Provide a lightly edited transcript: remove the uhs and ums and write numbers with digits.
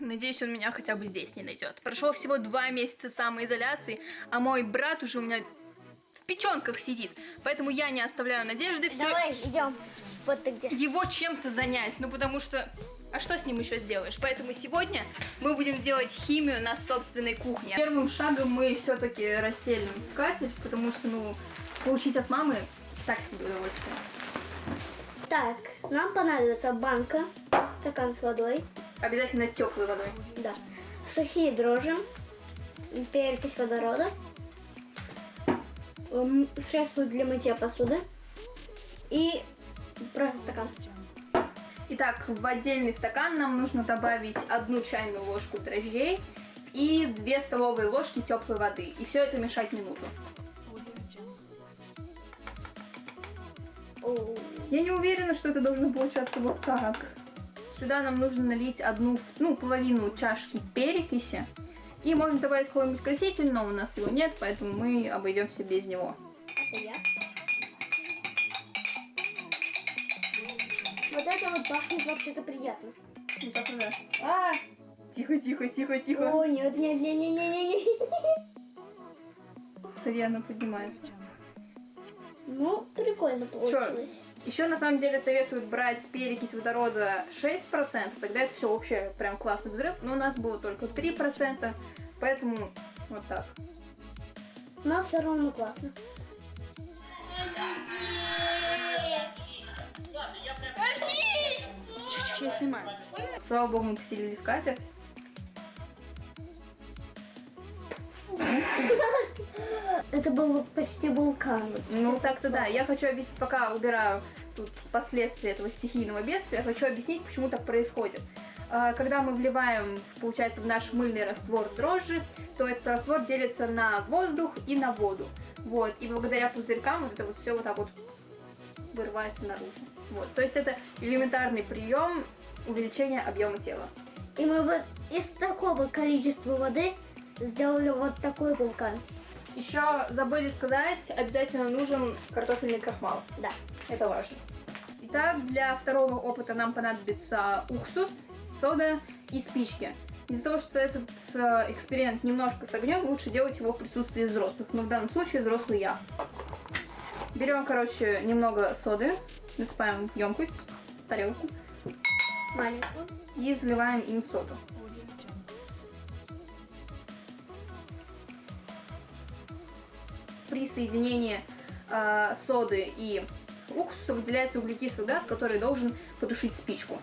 Надеюсь, он меня хотя бы здесь не найдет. Прошло всего 2 месяца самоизоляции, а мой брат уже у меня в печенках сидит. Поэтому я не оставляю надежды. Давай, идем. Вот ты где. Его чем-то занять. Ну, потому что... А что с ним еще сделаешь? Поэтому сегодня мы будем делать химию на собственной кухне. Первым шагом мы все-таки расстелим скатерть, потому что, ну, получить от мамы так себе удовольствие. Так, нам понадобится банка, стакан с водой. Обязательно теплой водой. Да. Сухие дрожжи, перекись водорода, средство для мытья посуды и просто стакан. Итак, в отдельный стакан нам нужно добавить 1 чайную ложку дрожжей и 2 столовые ложки теплой воды. И все это мешать минуту. Я не уверена, что это должно получаться вот так. Сюда нам нужно налить половину чашки перекиси. И можно добавить какой-нибудь краситель, но у нас его нет, поэтому мы обойдемся без него. Это я. Вот это вот пахнет вообще-то приятно. Ну так и да. Тихо, тихо, тихо, тихо. О, нет, нет, нет, нет, нет, нет. Смотри, она поднимается. Ну, прикольно получилось. Еще на самом деле советуют брать перекись водорода 6%, тогда это все вообще прям классный взрыв, но у нас было только 3%, поэтому вот так. Но все равно классно. Я снимаю. Слава богу, мы постелили скатерть. Это был почти вулкан. Ну так-то да. Я хочу объяснить, пока убираю тут последствия этого стихийного бедствия, я хочу объяснить, почему так происходит. Когда мы вливаем, получается, в наш мыльный раствор дрожжи, то этот раствор делится на воздух и на воду. Вот. И благодаря пузырькам вот это вот все вот так вот вырывается наружу. Вот. То есть это элементарный прием увеличения объема тела. И мы вот из такого количества воды сделали вот такой вулкан. Еще забыли сказать, обязательно нужен картофельный крахмал. Да. Это важно. Итак, для второго опыта нам понадобится уксус, сода и спички. Из-за того, что этот эксперимент немножко с огнем, лучше делать его в присутствии взрослых. Но в данном случае взрослый я. Берем, короче, немного соды, насыпаем в емкость, тарелку. Маленькую. И заливаем им соду. При соединении соды и уксуса выделяется углекислый газ, который должен потушить спичку.